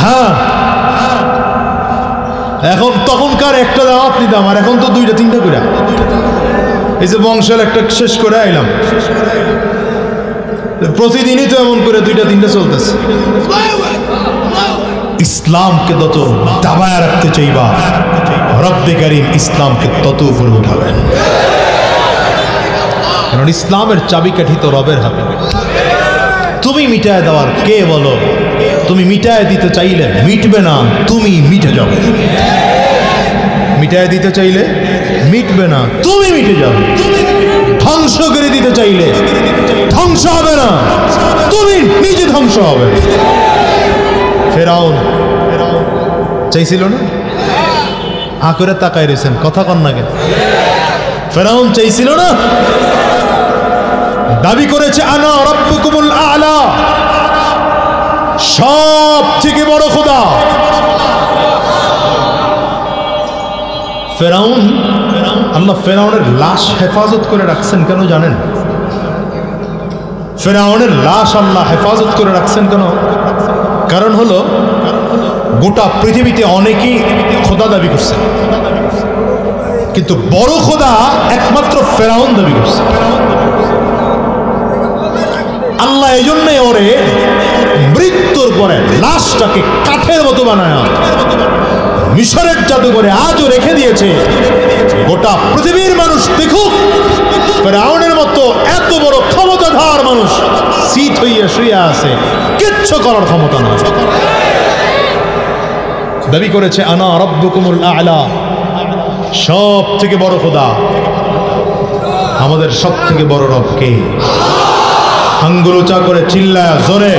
হ্যাঁ, এখন তখনকার একটা দাওয়াত নিতাম, আর এখন তো 2-3টা করে। এই যে বংশাল একটা শেষ করে আইলাম, প্রতিদিনই তো এমন করে 2-3টা চলতেছে। ইসলামকে যত দাবায় রাখতে চাইবা, রব্বে কারীম ইসলামকে তত উপরে উঠাবেন, কারণ ইসলামের চাবিকাঠি তো রবের হাতে। তুমি মিটায় দেওয়ার কে বলো? তুমি মিটায় দিতে চাইলে মিটবে না, তুমি মিটে যাবে। মিটায় দিতে চাইলে মিটবে না, তুমি মিটে যাবে। ধ্বংস করে দিতে চাইলে ধ্বংস হবে না, তুমি নিজে ধ্বংস হবে। ফেরাউন চাইছিল না? হা করে তাকায় রয়েছেন, কথা কন না কেন? ফেরাউন চাইছিল না? দাবি করেছে আনা রাব্বুকুমুল আ'লা, সব থেকে বড় খোদা। ফেরাউন, আল্লাহ ফেরাউনের লাশ হেফাজত করে রাখছেন কেন জানেন? ফেরাউনের লাশ আল্লাহ হেফাজত করে রাখছেন কেন? কারণ হলো গোটা পৃথিবীতে অনেকেই খোদা দাবি করছে, কিন্তু বড় খোদা একমাত্র ফেরাউন দাবি করছে। আল্লাহ এই জন্যই ওরে মৃত্যুর পরে লাশটাকে কাঠের মতো বানায় মিশরের জাদুঘরে আজও রেখে দিয়েছে। গোটা পৃথিবীর মানুষ দেখুক ফেরাউনের মতো এত বড় ক্ষমতাধর মানুষ শীত হইয়া শুয়ে আছে, কিচ্ছু করার ক্ষমতা না। দাবি করেছে আনা রাব্বুকুমুল আ'লা, সব থেকে বড় খোদা। আমাদের সব থেকে বড় রব কে? আঙ্গুল উঁচা করে চিল্লায় জোরে,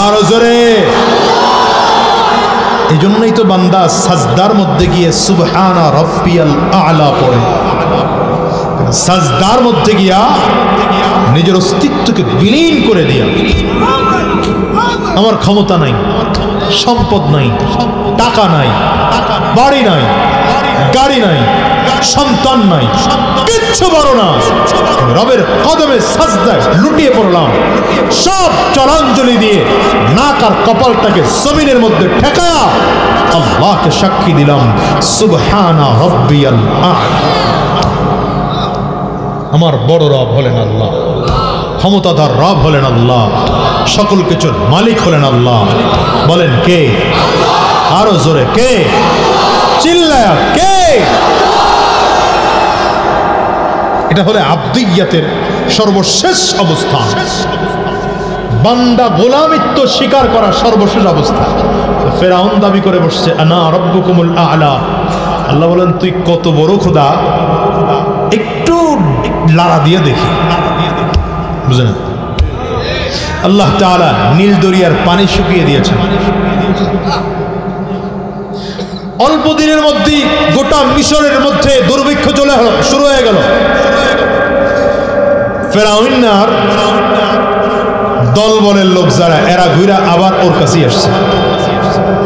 আর জোরে। এই জন্যই তো বান্দা সাজদার মধ্যে গিয়ে সুবহানা রাব্বিয়াল আ'লা পড়ে। সাজদার মধ্যে গিয়া নিজের অস্তিত্বকে বিলীন করে দিয়া, আমার ক্ষমতা নাই, সম্পদ নাই, টাকা নাই, বাড়ি নাই, গাড়ি নাই, সন্তান নাই, কিচ্ছু বড় না, রবের কদমে সাজদায় লুটিয়ে পড়লাম, সব চলাঞ্জলি দিয়ে নাক আর কপালটাকে জমিনের মধ্যে ঠেকায়া আল্লাহকে সাক্ষী দিলাম সুবহানা রাব্বিয়াল আ'লা। আমার বড় রব হলেন আল্লাহ, ক্ষমতাধর রব হলেন আল্লাহ, সকল কিছুর মালিক হলেন আল্লাহ। বলেন কে? আরো জোরে কে? চিল্লায়া কে? এটা হলো আব্দিয়াতের সর্বশেষ অবস্থান, বান্দা গোলামিত্ব স্বীকার করার সর্বশেষ অবস্থা। ফেরাউন দাবি করে বসছে আনা রাব্বুকুমুল আ'লা। আল্লাহ বলেন তুই কত বড় খোদা, একটু লাড়া দিয়ে দেখি, বুঝলেন? আল্লাহ তাআলা নীল দরিয়ার পানি শুকিয়ে দিয়েছেন। অল্প দিনের মধ্যেই গোটা মিশরের মধ্যে দুর্ভিক্ষ চলে শুরু হয়ে গেল। ফেরাউনের দল বলের লোক যারা, এরা ঘুরা আবার ওর কাছেই আসছে।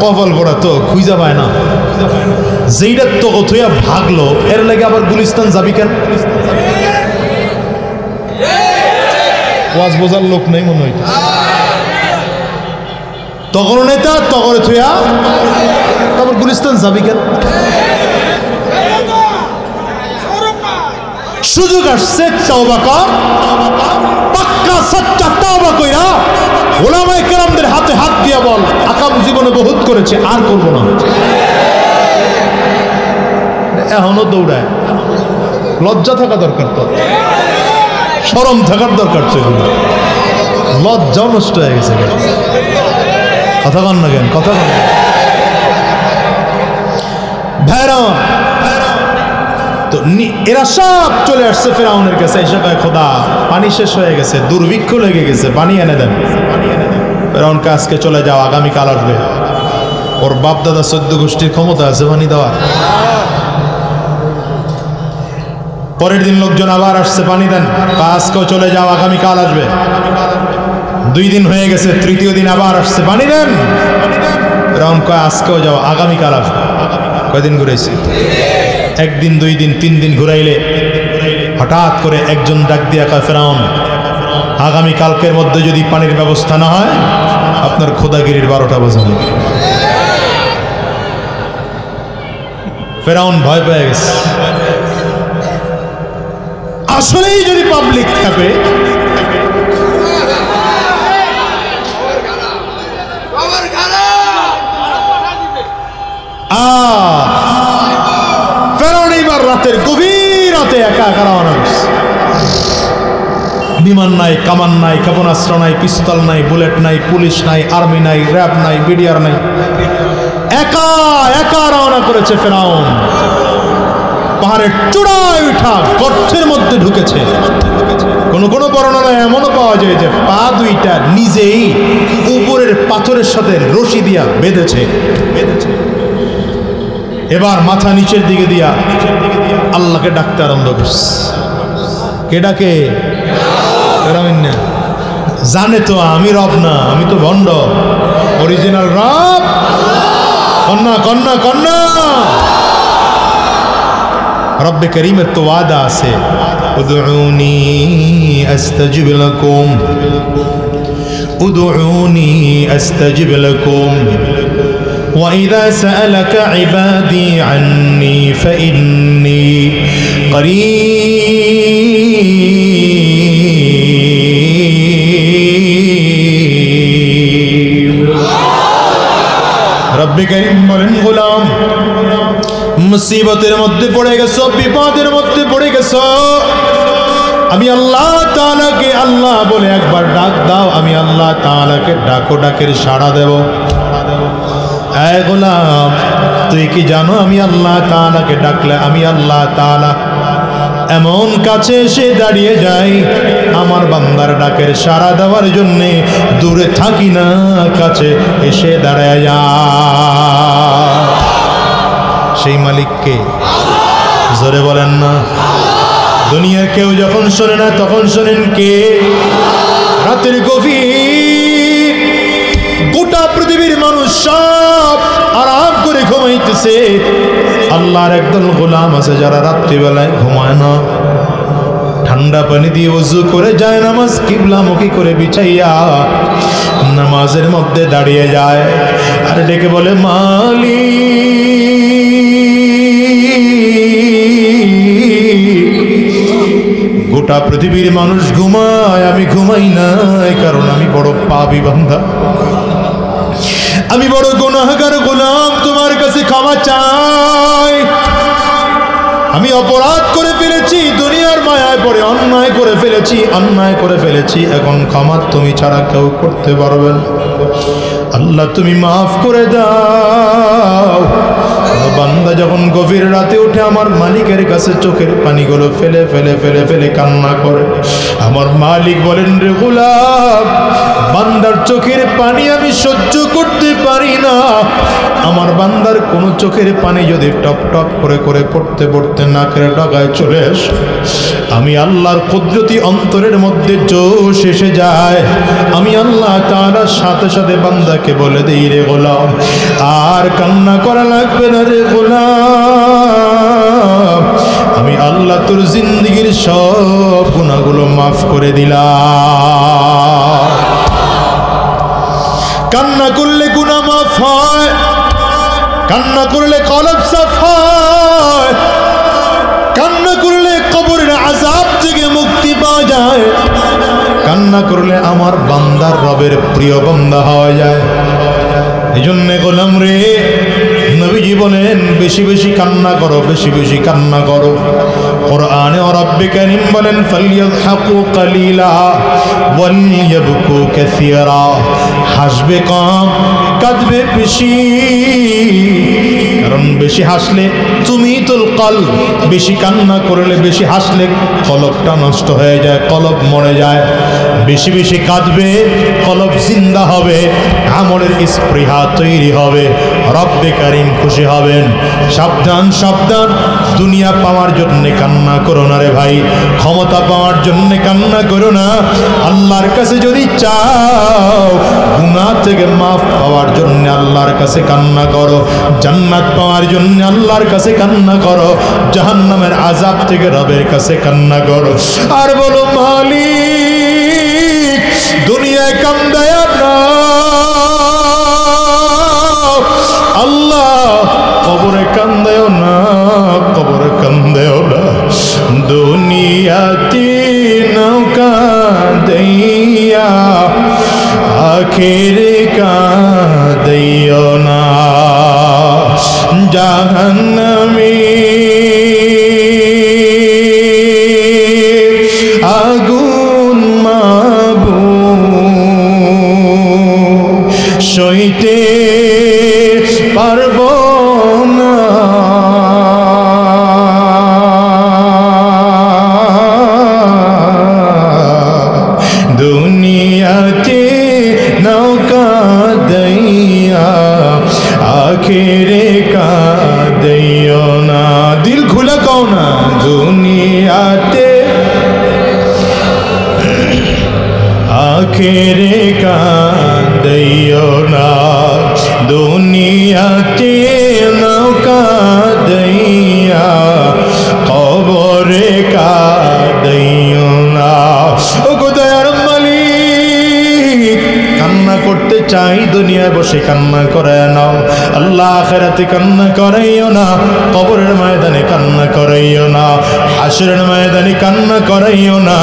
কপাল পড়া তো খুঁজা পায় না, যেইটা তো অথইয়া ভাগলো, এর লাগে আবার গুলিস্তান যাবি কেন? ওয়াজ বোঝার লোক নেই মনে হইতেছে। তখন নেতা তগরে থুয়া তারপর গুলিস্তান যাবি কেন? সুযোগ আসছে তওবা কর, পাক্কা সচ্চা তওবা কইরা ওলামায়ে কেরামদের হাতে হাত দিয়া বল আকাম জীবনে বহুত করেছে আর করব না। এখনো দৌড়ায়, লজ্জা থাকা দরকার, তো শরম থাকার দরকার ছিল, লজ্জাও নষ্ট হয়ে গেছে। কথা কন না কেন? কথা কন ভাইরা। তো এরা সব চলে আসছে ফেরাউনের কাছে, এসে কয় খোদা পানি শেষ হয়ে গেছে, দুর্ভিক্ষ লেগে গেছে, পানি এনে দেন। ফেরাউন আজকে চলে যাও, আগামীকাল আসবে। ওর বাপ দাদা 14 গোষ্ঠীর ক্ষমতা আছে পানি দেওয়ার। পরের দিন লোকজন আবার আসছে, পানি দেন। আজকেও চলে যাও, আগামীকাল আসবে। 2 দিন হয়ে গেছে, তৃতীয় দিন আবার আসছে, পানি দেন। ফেরাউন কয় আজকেও যাও, আগামীকাল আসবে। কয়দিন ঘুরাইছে? 1 দিন 2 দিন 3 দিন ঘুরাইলে হঠাৎ করে একজন ডাক দিয়া কয় ফেরাউন আগামীকালকের মধ্যে যদি পানির ব্যবস্থা না হয় আপনার খোদাগিরির 12টা বাজাবে। ফেরাউন ভয় পেয়ে গেছে, আসলেই যদি পাবলিক খাবে ফেরাউন এইবার রাতের গভীর রাতে একা একা রওনা করছে। বিমান নাই, কামান নাই, ক্ষেপণাস্ত্র নাই, পিস্তল নাই, বুলেট নাই, পুলিশ নাই, আর্মি নাই, র্যাব নাই, বিডিআর নাই, একা একা রওনা করেছে ফেরাউন। পাহাড়ের চূড়ায় উঠা গর্তের মধ্যে ঢুকেছে। কোন কোন বর্ণনায় এমনও পাওয়া যায় যে পা দুইটা নিজেই উপরের পাথরের সাথে রশি দিয়া বেঁধেছে। এবার মাথা নিচের দিকে দিয়া আল্লাহকে ডাকতে আরম্ভ করছে। কে ডাকে? জানে তো আমি রব না, আমি তো ভণ্ড, অরিজিনাল রব কন্যা কন্যা কন্যা। রব্বে করিমের তো ওয়াদা আছে, উদউনি আস্তাজিব লাকুম, উদউনি আস্তাজিব লাকুম। وإذا سألك عبادي عني فإني قريب। রব্বে করিম বলেন গোলাম মুসিবতের মধ্যে পড়ে গেছো, বিপদের মধ্যে পড়ে গেছো, আমি আল্লাহ তাআলাকে আল্লাহ বলে একবার ডাক দাও, আমি আল্লাহ তাআলাকে ডাকো, ডাকের সাড়া দেব। এই গোলাম তুই কি জানো আমি আল্লাহ তাআলাকে ডাকলে আমি আল্লাহ তাআলা এমন কাছে এসে দাঁড়িয়ে যাই, আমার বান্দার ডাকের সাড়া দেওয়ার জন্য দূরে থাকি না, কাছে এসে দাঁড়ায় যা। সেই মালিককে জোরে বলেন না। দুনিয়ার কেউ যখন শোনে না তখন শোনেন কে? রাতের গভীর গোটা পৃথিবীর মানুষ সব আরাম করে ঘুমাইতেছে, আল্লাহর একদল গোলাম আছে যারা রাত্রিবেলায় ঘুমায় না, ঠান্ডা পানি দিয়ে ওযু করে যায় নামাজ কিবলামুখী করে বিছাইয়া নামাজের মধ্যে দাঁড়িয়ে যায় আর ডেকে বলে মালিক। গোটা পৃথিবীর মানুষ ঘুমায়, আমি ঘুমাই নাই, কারণ আমি বড় পাপী বান্দা, আমি বড় গুনাহগার গোলাম, তোমার কাছে ক্ষমা চাই। আমি অপরাধ করে ফেলেছি, দুনিয়ার মায়ায় পড়ে অন্যায় করে ফেলেছি, অন্যায় করে ফেলেছি, এখন ক্ষমা তুমি ছাড়া কেউ করতে পারবেন। আল্লাহ তুমি মাফ করে দাও। বান্দা যখন গভীর রাতে উঠে আমার মালিকের কাছে চোখের পানিগুলো ফেলে ফেলে ফেলে ফেলে কান্না করে, আমার মালিক বলেন রে গোলাম, বান্দার চোখের পানি আমি সহ্য করতে পারি না। আমার বান্দার কোন চোখের পানি যদি টপ টপ করে করে পড়তে পড়তে নাকের ডগায় চলে আসে, আমি আল্লাহর কুদরতি অন্তরের মধ্যে জোশ এসে যায়, আমি আল্লাহ তাআলা সাথে সাথে বান্দাকে বলে দেই রে গোলাম আর কান্না করা লাগবে না রে গোলাম, আমি আল্লাহ তোর জিন্দেগীর সব গুনাহগুলো মাফ করে দিলাম। কান্না করলে হয়, কান্না করলে কলব সাফ হয়, কান্না করলে কবরের আযাব থেকে মুক্তি পাওয়া যায়, কান্না করলে আমার বান্দার রবের প্রিয় বান্দা হওয়া যায়। এই জন্য গোলাম রে, নবীজি বলেন বেশি বেশি কান্না করো, বেশি বেশি কান্না করো। কোরআনে রব্বে কারীম বলেন ফালইয়াযহাকু কালিলা ওয়ালইয়াবকু কাসীরা, হাসবে কম কাঁদবে বেশি, কারণ বেশি হাসলে তুমিতুল কলব, বেশি কান্না করলে বেশি হাসলে কলবটা নষ্ট হয়ে যায়, কলব মরে যায়। বেশি বেশি কাঁদবে, কলব জিন্দা হবে, আমলের স্পৃহা তৈরি হবে, রব্বে কারীম খুশি হবেন। সাবধান সাবধান, দুনিয়া পাওয়ার জন্য কান্না করো না রে ভাই, ক্ষমতা পাওয়ার জন্য কান্না করো না। আল্লাহর কাছে যদি চাও গুনাহ থেকে মাফ পাওয়ার জন্য আল্লাহর কাছে কান্না করো, জান্নাত পাওয়ার জন্য আল্লাহর কাছে কান্না করো, জাহান্নামের আযাব থেকে রবের কাছে কান্না করো। আর বলো মালিক দুনিয়ায় কান্দায় না, আল্লাহ কবরে কান্দেও না, কবরে কান্দেও না, দুনিয়াতে নৌকা দিয়া আখিরে কাঁদিও না, জাহান্নামী আগুন মাবুদ সইতে পারবো না, দুনিয়াতে নৌকা দইয়া আখিরে কাঁদিও না। দিল খুলে কও না, দুনিয়াতে আখিরে কাঁদিও না, দুনিয়াতে নৌকা দইয়া কবরে কাঁদিও না। ও গো দয়ার মালিক, কান্না করতে চাই দুনিয়ায় বসে কান্না করে নাও, আল্লাহ আখিরাতে কান্না করাইও না, কবরের ময়দানে কান্না করাইও না, হাসরের ময়দানে কান্না করাইও না।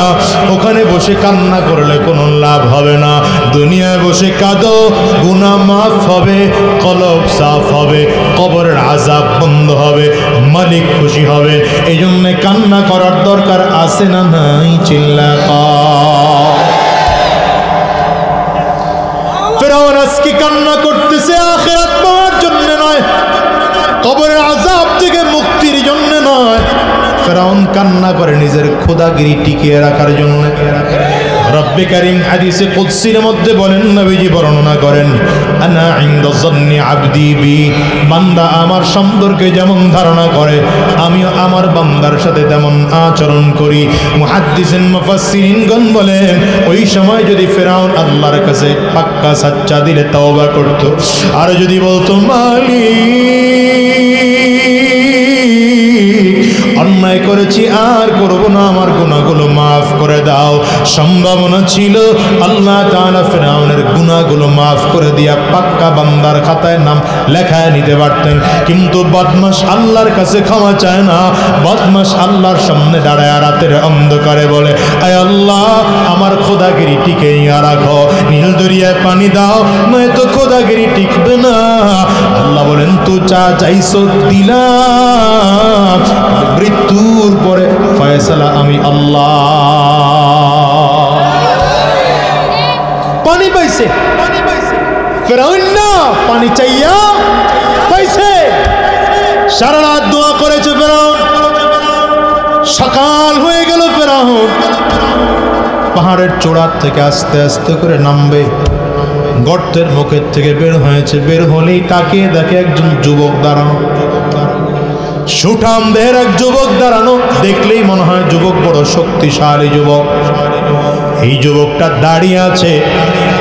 ওখানে বসে কান্না করলে কোনো লাভ হবে না। দুনিয়ায় বসে কাঁদো, গুনাহ মাফ হবে, কলব সাফ হবে, কবরের আযাব বন্ধ হবে, মালিক খুশি হবে। এই জন্য কান্না করার দরকার আছে না নাই? চিল্লা ফেরাউন আজকে কান্না করতেছে আখিরাত পাওয়ার জন্য নয়, কবরের আযাব থেকে মুক্তির জন্য নয়। ফেরাউন কান্না করে নিজের খোদাগিরি টিকিয়ে রাখার জন্য। রব্বে কারীম হাদিসে কুদসির মধ্যে বলেন, নবীজি বর্ণনা করেন, আনা ইনদা যান্নি আবদি বি, বান্দা আমার সম্পর্কে যেমন ধারণা করে আমিও আমার বান্দার সাথে তেমন আচরণ করি। মুহাদ্দিসিন মুফাসসিরিনগণ বলেন, ওই সময় যদি ফেরাউন আল্লাহর কাছে পাক্কা সাচ্চা দিলে তওবা করত, আর যদি বলতো মালিক অন্যায় করেছি আর করব না, আমার গুনাহগুলো মাফ করে দাও, সম্ভাবনা ছিল আল্লাহ তাআলা ফেরাউনের গুনাহগুলো মাফ করে দিয়া পাক্কা বান্দার খাতায় নাম লেখায় নিতে পারতেন। কিন্তু বদমাশ আল্লাহর কাছে ক্ষমা চায় না, বদমাশ আল্লাহর সামনে দাঁড়ায় রাতের অন্ধকারে বলে, আয় আল্লাহ আমার খোদাগিরি টিকাইয়া রাখো, নীল দরিয়ায় পানি দাও, নয়তো খোদাগিরি টিকবে না। আল্লাহ বলেন, তো চা চাইছো দিলাম, মৃত্যুর পরে ফয়সালা আমি আল্লাহ। পানি পাইছে ফেরাউন না, পানি চাইয়া পাইছে। সারা রাত দোয়া করেছে ফেরাউন, সকাল হয়ে গেল। ফেরাউন পাহাড়ের চূড়ার থেকে আস্তে আস্তে করে নামবে, গর্তের মুখের থেকে বের হয়েছে। বের হলেই তাকিয়ে দেখে একজন যুবক দাঁড়ানো, সুঠাম দেহের এক যুবক দাঁড়ানো। দেখলেই মনে হয় যুবক বড় শক্তিশালী যুবক। এই যুবকটা দাঁড়িয়ে আছে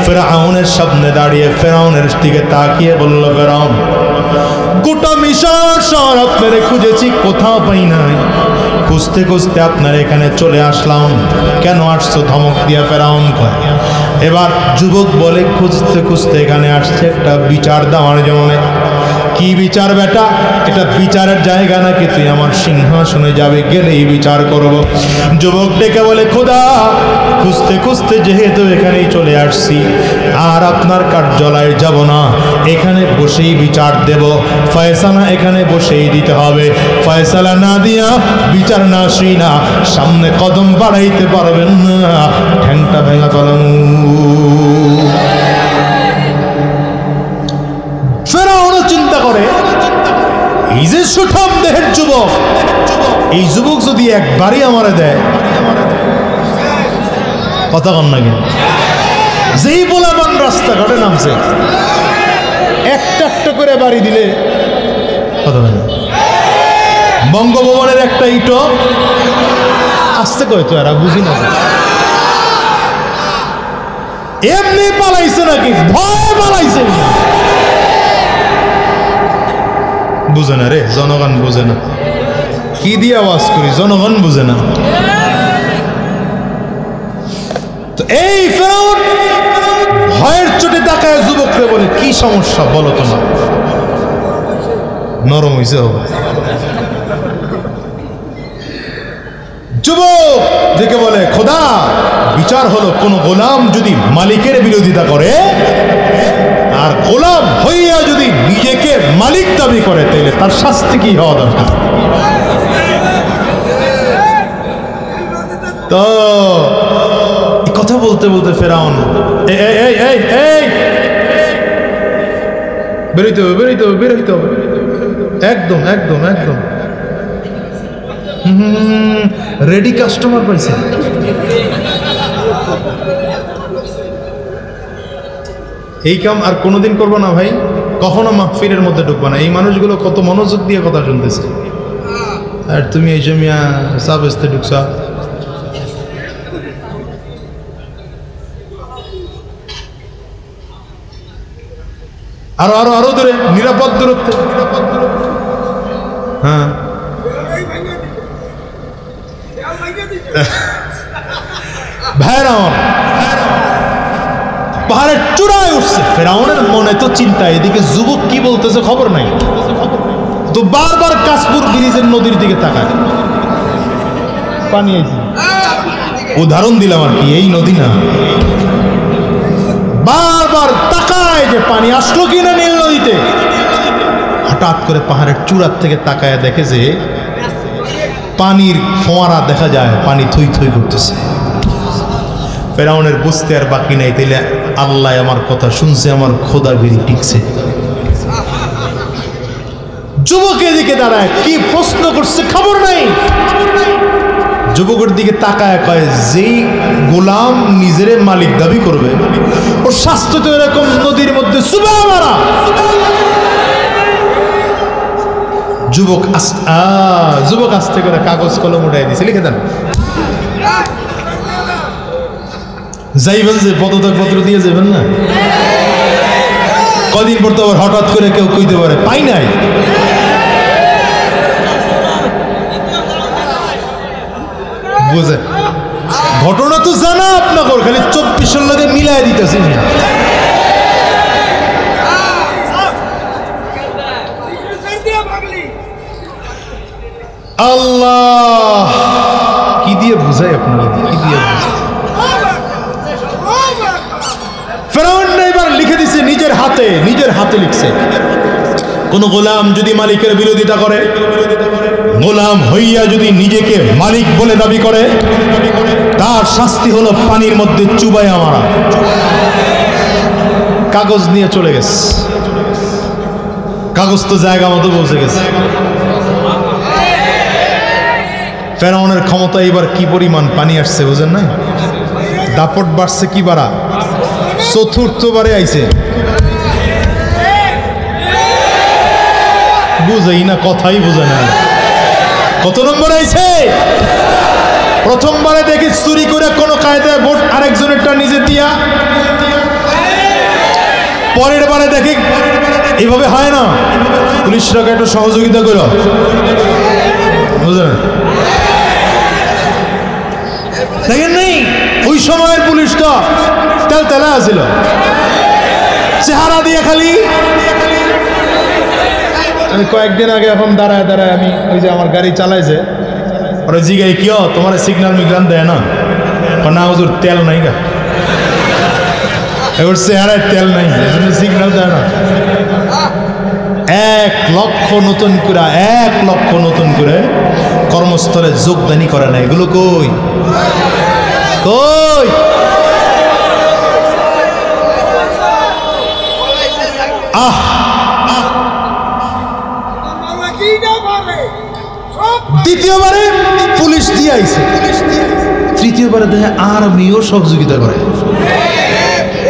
ফেরাউনের সামনে, দাঁড়িয়ে ফেরাউনের দিকে তাকিয়ে বলল, ফেরাউন গোটা মিশর শহর আপনারে খুঁজেছি, কোথাও পাই নাই, খুঁজতে খুঁজতে আপনার এখানে চলে আসলাম। কেন আসছো? ধমক দিয়া ফেরাউন কয়, এবার যুবক বলে খুঁজতে খুঁজতে এখানে আসছে একটা বিচার দেওয়ার জন্য। কি বিচার বেটা? এটা বিচারের জায়গা নাকি তুই আমার সিংহাসনে যাবে, গেলেই বিচার করব। যুবক ডেকে বলে খোদা, খুঁজতে খুঁজতে যেহেতু এখানেই চলে আসছি, আর আপনার কার্যালয়ে যাব না, এখানে বসেই বিচার দেব। ফয়সালা এখানে বসেই দিতে হবে। ফয়সালা না দিয়া বিচার না শুই না সামনে কদম বাড়াইতে পারবেন না, ঠ্যাংটা ভেঙা ফেলাম। ফেরাউনও চিন্তা করে এই যে সুঠাম দেহের যুবক, এই যুবক যদি একবারই আমারে দেয়, কথা কন না কেন? যেই পোলাপান রাস্তাঘাটে নামছে একটা একটা করে বাড়ি দিলে কথা হয় না। বঙ্গভবনের একটা ইটো আসতে কয় তো এরা বুঝি না, এমনি পালাইছে নাকি ভয় পালাইছে? বুঝে না রে, জনগণ বুঝে না। কি দিয়ে আওয়াজ করি, জনগণ বুঝে না। তো এই ফেরাউন ভয়ের চোটে তাকায় যুবকরে বলে কি সমস্যা বলো তোমার? নরম হইছে হবে। যুবক দেখে বলে খোদা, বিচার হলো কোন গোলাম যদি মালিকের বিরোধিতা করে আর গোলাম হইয়া যদি নিজেকে মালিক দাবি করে তাহলে তার শাস্তি কি হওয়া দরকার? তো কথা বলতে বলতে ফেরাউন বেরোইতে হবে, বেরোইতে হবে, বেরোইতে হবে, একদম একদম একদম রেডি কাস্টমার পাইছে। এই কাম আর কোনোদিন করবো না ভাই, কখনো মাহফিলের মধ্যে ঢুকবো না। এই মানুষগুলো কত মনোযোগ দিয়ে কথা শুনতেছে, আর তুমি এই জমিয়া সাব আসতে ঢুকছা। আরো আরো আরো দূরে, নিরাপদ দূরত্বে। হ্যাঁ ভাইরা আমার, পাহাড়ের চূড়ায় উঠছে। ফেরাউনের মনে তো চিন্তা, এদিকে যুবক কি বলতেছে খবর নাই, তো বারবার কাশপুর ব্রিজের নদীর দিকে তাকায়। পানি আইছে, উদাহরণ দিলাম আর কি, এই নদী না। বারবার তাকায় যে পানি আসলো কিনা নীল নদীতে। হঠাৎ করে পাহাড়ের চূড়ার থেকে তাকায় দেখে যে পানির ফোয়ারা দেখা যায়, পানি থই থই করতেছে। ফেরাউনের বুঝতে আর বাকি নাই, তাইলে আল্লাহ আমার কথা শুনছে, আমার খোদা গিরি টিকছে। যুবকের দিকে দাঁড়ায় কি প্রশ্ন করছে খবর নাই। যুবকের দিকে তাকায় কয়, যেই গোলাম নিজের মালিক দাবি করবে ওর স্বাস্থ্য তো এরকম নদীর মধ্যে চুবা মারা। যুবক আস্তে করে কাগজ কলম উঠাই দিছে, লিখে দেন। যাইবেন যে পদত্যাগ পত্র দিয়ে যাবেন না, কদিন পর তো আবার হঠাৎ করে কেউ কইতে পারে পাই নাই। বুঝে ঘটনা তো জানা আপনাকে, খালি 24 লগে মিলাই দিতেছি। আল্লাহ কি দিয়ে বুঝাই আপনারা, কি দিয়ে বুঝাই? ফেরাউন এবার লিখে দিছে নিজের হাতে লিখছে, কোন গোলাম যদি মালিকের বিরোধিতা করে, গোলাম হইয়া যদি নিজেকে মালিক বলে দাবি করে, তার শাস্তি হলো পানির মধ্যে চুবাইয়া মারা। কাগজ নিয়ে চলে গেছে, কাগজ তো জায়গা মতো পৌঁছে গেছে। ফেরাউনের ক্ষমতা এবার কি পরিমাণ পানি আসছে বুঝেন নাই? দাপট বাড়ছে কি বাড়া, চতুর্থবারে আইছে। বুঝেই না, কথাই বুঝে না। কত নম্বরে আইছে? প্রথমবারে দেখি চুরি করে কোন কায়দায় ভোট আরেকজনেরটা নিজে দিয়া, পরের বারে দেখি এভাবে হয় না, পুলিশরা একটু সহযোগিতা করো, বুঝলেন? দেখেন নেই ওই সময়ের পুলিশটা তেল তেলা আছিল চেহারা দিয়ে খালি। আমি কয়েকদিন আগে এখন দাঁড়ায় দাঁড়ায় আমি ওই যে আমার গাড়ি চালাইছে ওরা জিগাই কিয় তোমার সিগন্যাল মিগ্রান দেয় না, না হুজুর তেল নাই গা, এবার চেহারায় তেল নাই সিগন্যাল দেয় না। 1 লক্ষ নতুন করে 1 লক্ষ নতুন করে কর্মস্থলে যোগদানি করে না, এগুলো কই কই? আহ দ্বিতীয়বারে পুলিশ দিয়ে আইছে, তৃতীয়বারে দেখে আর্মিও সহযোগিতা করে,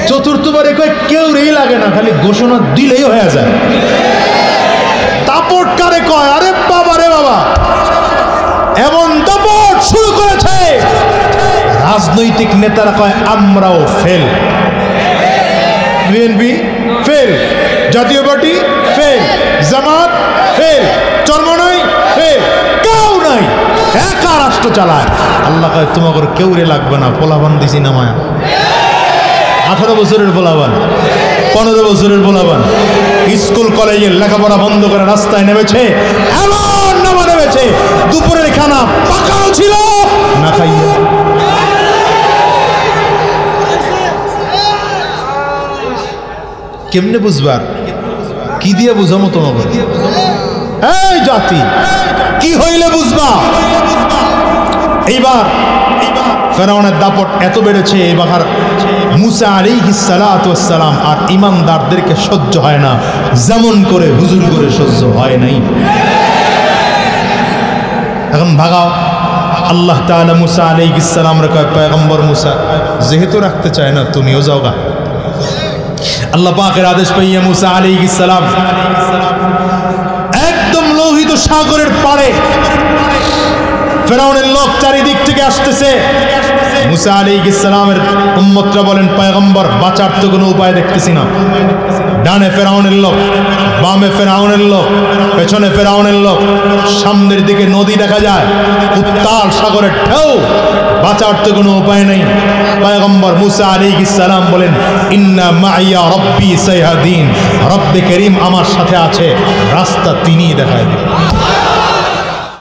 চতুর্থবারে কয় কেউ রেই লাগে না, খালি ঘোষণা দিলেই হয়ে যায়। দাপট কারে কয়? আরে বাবা রে বাবা, এমন দাপট শুরু করেছে রাজনৈতিক নেতারা কয় আমরাও ফেল, বিএনপি ফেল, জাতীয় পার্টি ফেল, জামাত ফেল, চরমনাই ফেল, কেউ নাই, একা রাষ্ট্র চালায়। আল্লাহ কয় তোমাকে কেউ রে লাগবে না, পোলাবান দিছি না মায়া। 18 বছরের পোলাবান, 15 বছরের পোলাবান স্কুল কলেজের লেখাপড়া বন্ধ করে রাস্তায় নেমেছে, এমন নামা নেমেছে দুপুরের খানা পাকাও ছিল না খাইয়া। কেমনে বুঝবার, কি দিয়ে বুঝামো তোমাকে? এই জাতি কি হইলে বুঝবা? এইবার ফেরাউনের দাপট এত বেড়েছে, এবার মুসা আলাইহিস সালাতু ওয়াস সালাম আর ইমানদারদেরকে সহ্য হয় না, যেমন করে হুজুর করে সহ্য হয় নাই। এখন ভাগাও। আল্লাহ তাআলা মুসা আলাইহিস সালামরে কয় পয়গম্বর মুসা যেহেতু রাখতে চায় না তুমিও যাও গা। আল্লাহ পাকের আদেশ পাইয়া মুসা আলাইহিস সালাম একদম লোহিত সাগরের পাড়ে, ফেরাউনের লোক চারিদিক থেকে আসতেছে। মুসা আলাইহিস সালামের উম্মতরা বলেন পয়গম্বর বাঁচার তো কোনো উপায় দেখতেছি না। ডানে ফেরাউনের লোক, বামে ফেরাউনের লোক, পেছনে ফেরাউনের লোক, সামনের দিকে নদী দেখা যায়, উত্তাল সাগরের ঢেউ, বাঁচার তো কোনো উপায় নেই। পয়গম্বর মুসা আলাইহিস সালাম বলেন ইন্না মাইয়া রব্বি সাইহাদিন, রব্বে করিম আমার সাথে আছে, রাস্তা তিনিই দেখায় দিবেন।